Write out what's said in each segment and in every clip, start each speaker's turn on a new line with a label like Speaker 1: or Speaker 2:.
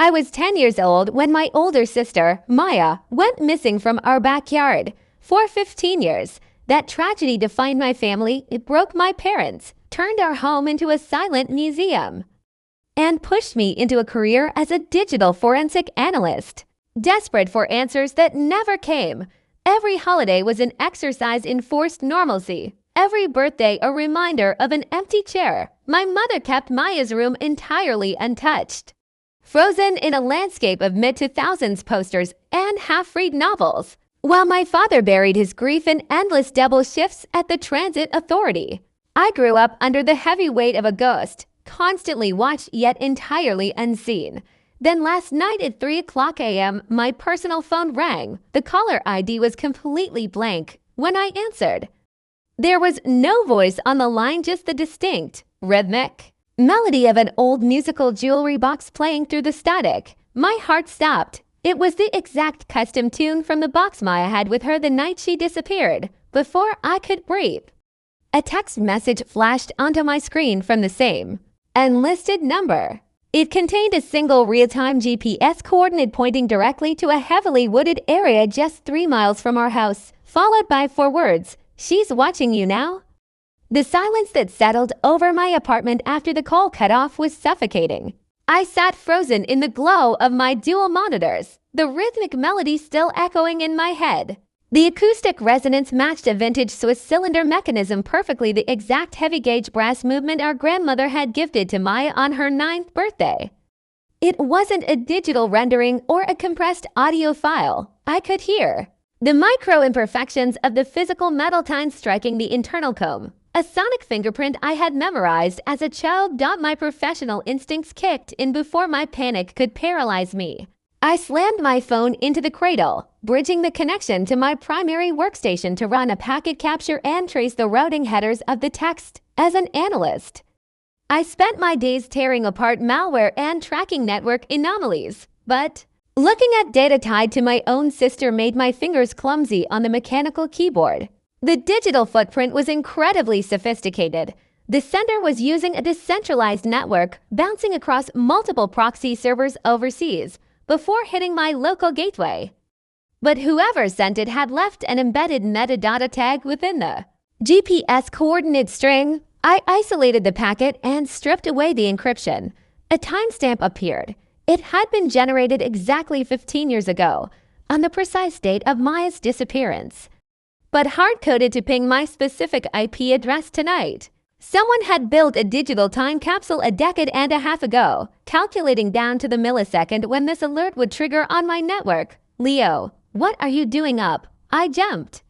Speaker 1: I was 10 years old when my older sister, Maya, went missing from our backyard. For 15 years, that tragedy defined my family, it broke my parents, turned our home into a silent museum, and pushed me into a career as a digital forensic analyst. Desperate for answers that never came, every holiday was an exercise in forced normalcy. Every birthday a reminder of an empty chair. My mother kept Maya's room entirely untouched, frozen in a landscape of mid-2000s posters and half-read novels, while my father buried his grief in endless double shifts at the transit authority. I grew up under the heavy weight of a ghost, constantly watched yet entirely unseen. Then last night at 3:00 a.m., my personal phone rang. The caller ID was completely blank. When I answered, there was no voice on the line, just the distinct, rhythmic melody of an old musical jewelry box playing through the static. My heart stopped. It was the exact custom tune from the box Maya had with her the night she disappeared. Before I could breathe, a text message flashed onto my screen from the same unlisted number. It contained a single real-time GPS coordinate pointing directly to a heavily wooded area just 3 miles from our house, followed by 4 words, "She's watching you now." The silence that settled over my apartment after the call cut off was suffocating. I sat frozen in the glow of my dual monitors, the rhythmic melody still echoing in my head. The acoustic resonance matched a vintage Swiss cylinder mechanism perfectly, the exact heavy-gauge brass movement our grandmother had gifted to Maya on her 9th birthday. It wasn't a digital rendering or a compressed audio file. I could hear the micro-imperfections of the physical metal tines striking the internal comb. A sonic fingerprint I had memorized as a child. My professional instincts kicked in before my panic could paralyze me. I slammed my phone into the cradle, bridging the connection to my primary workstation to run a packet capture and trace the routing headers of the text. As an analyst, I spent my days tearing apart malware and tracking network anomalies. But looking at data tied to my own sister made my fingers clumsy on the mechanical keyboard. The digital footprint was incredibly sophisticated. The sender was using a decentralized network bouncing across multiple proxy servers overseas before hitting my local gateway. But whoever sent it had left an embedded metadata tag within the GPS coordinate string. I isolated the packet and stripped away the encryption. A timestamp appeared. It had been generated exactly 15 years ago, on the precise date of Maya's disappearance, but hard-coded to ping my specific IP address tonight. Someone had built a digital time capsule a decade and a half ago, calculating down to the millisecond when this alert would trigger on my network. "Leo, what are you doing up?" I jumped.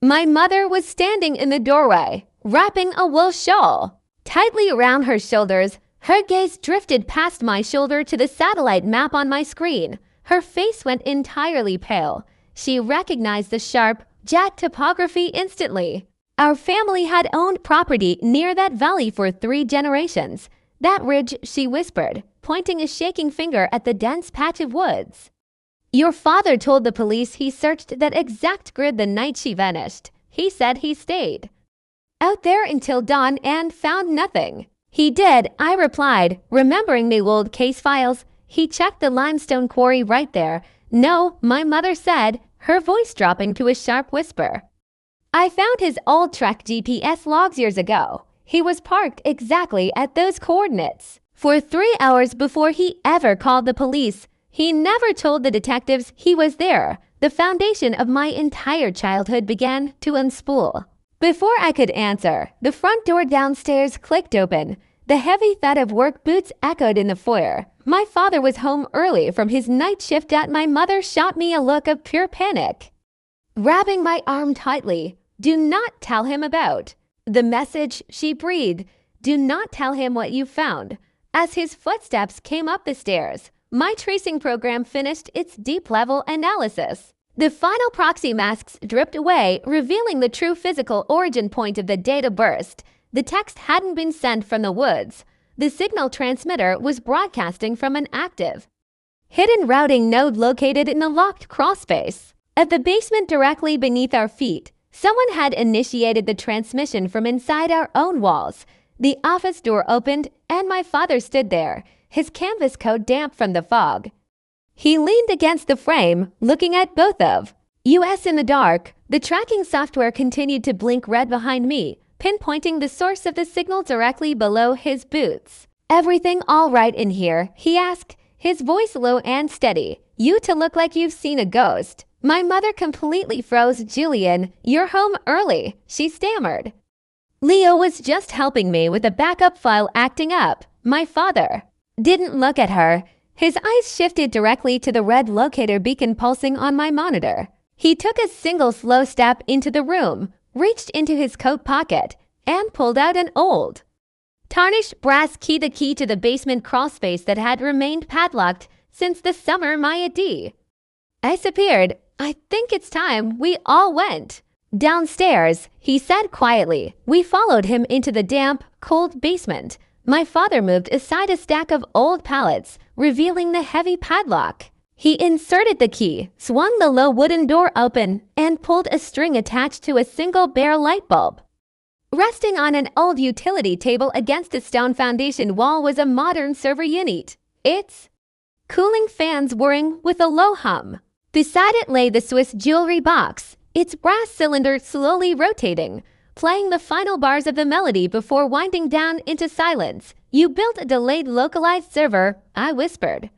Speaker 1: My mother was standing in the doorway, wrapping a wool shawl tightly around her shoulders. Her gaze drifted past my shoulder to the satellite map on my screen. Her face went entirely pale. She recognized the sharp, jagged topography instantly. Our family had owned property near that valley for 3 generations. "That ridge," she whispered, pointing a shaking finger at the dense patch of woods. "Your father told the police he searched that exact grid the night she vanished. He said he stayed out there until dawn and found nothing." "He did," I replied, remembering the old case files. "He checked the limestone quarry right there." "No," my mother said, her voice dropping to a sharp whisper. "I found his old Trek GPS logs years ago. He was parked exactly at those coordinates for 3 hours before he ever called the police. He never told the detectives he was there." The foundation of my entire childhood began to unspool. Before I could answer, the front door downstairs clicked open. The heavy thud of work boots echoed in the foyer. My father was home early from his night shift. My mother shot me a look of pure panic, grabbing my arm tightly. "Do not tell him about the message," she breathed. "Do not tell him what you found." As his footsteps came up the stairs, my tracing program finished its deep-level analysis. The final proxy masks dripped away, revealing the true physical origin point of the data burst. The text hadn't been sent from the woods. The signal transmitter was broadcasting from an active, hidden routing node located in the locked crawlspace of the basement directly beneath our feet. Someone had initiated the transmission from inside our own walls. The office door opened, and my father stood there, his canvas coat damp from the fog. He leaned against the frame, looking at both of us in the dark. The tracking software continued to blink red behind me, pinpointing the source of the signal directly below his boots. "Everything all right in here?" he asked, his voice low and steady. "You two look like you've seen a ghost." My mother completely froze. "Julian, you're home early," she stammered. Leo was just helping me with a backup file acting up. My father didn't look at her. His eyes shifted directly to the red locator beacon pulsing on my monitor. He took a single slow step into the room, reached into his coat pocket, and pulled out an old, tarnished brass key, the key to the basement crawlspace that had remained padlocked since the summer Maya D. disappeared. "I think it's time we all went downstairs," he said quietly. We followed him into the damp, cold basement. My father moved aside a stack of old pallets, revealing the heavy padlock. He inserted the key, swung the low wooden door open, and pulled a string attached to a single bare light bulb. Resting on an old utility table against a stone foundation wall was a modern server unit, its cooling fans whirring with a low hum. Beside it lay the Swiss jewelry box, its brass cylinder slowly rotating, playing the final bars of the melody before winding down into silence. "You built a delayed localized server," I whispered,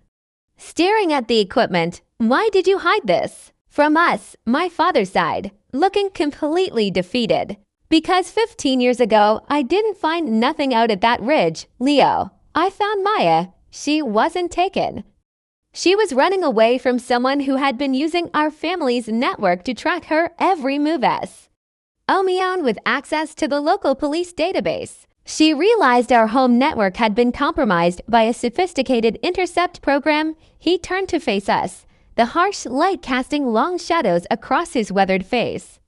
Speaker 1: staring at the equipment. "Why did you hide this from us?" My father sighed, looking completely defeated. "Because 15 years ago, I didn't find nothing out at that ridge, Leo. I found Maya. She wasn't taken. She was running away from someone who had been using our family's network to track her every move as Omion with access to the local police database. She realized our home network had been compromised by a sophisticated intercept program." He turned to face us, the harsh light casting long shadows across his weathered face.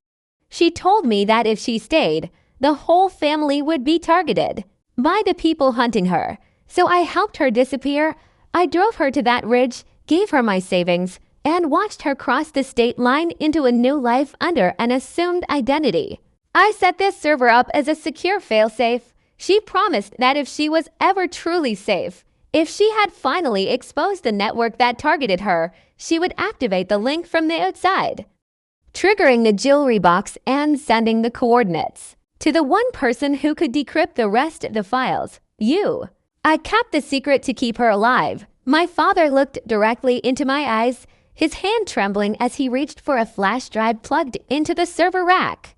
Speaker 1: "She told me that if she stayed, the whole family would be targeted by the people hunting her. So I helped her disappear. I drove her to that ridge, gave her my savings, and watched her cross the state line into a new life under an assumed identity. I set this server up as a secure failsafe. She promised that if she was ever truly safe, if she had finally exposed the network that targeted her, she would activate the link from the outside, triggering the jewelry box and sending the coordinates to the one person who could decrypt the rest of the files, you. I kept the secret to keep her alive." My father looked directly into my eyes, his hand trembling as he reached for a flash drive plugged into the server rack.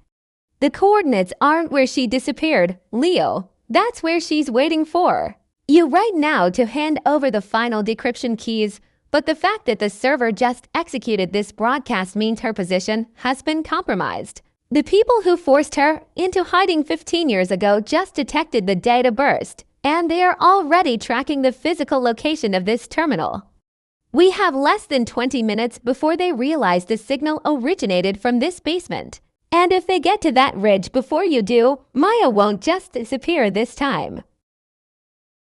Speaker 1: "The coordinates aren't where she disappeared, Leo. That's where she's waiting for you right now to hand over the final decryption keys. But the fact that the server just executed this broadcast means her position has been compromised. The people who forced her into hiding 15 years ago just detected the data burst, and they are already tracking the physical location of this terminal. We have less than 20 minutes before they realize the signal originated from this basement. And if they get to that ridge before you do, Maya won't just disappear this time.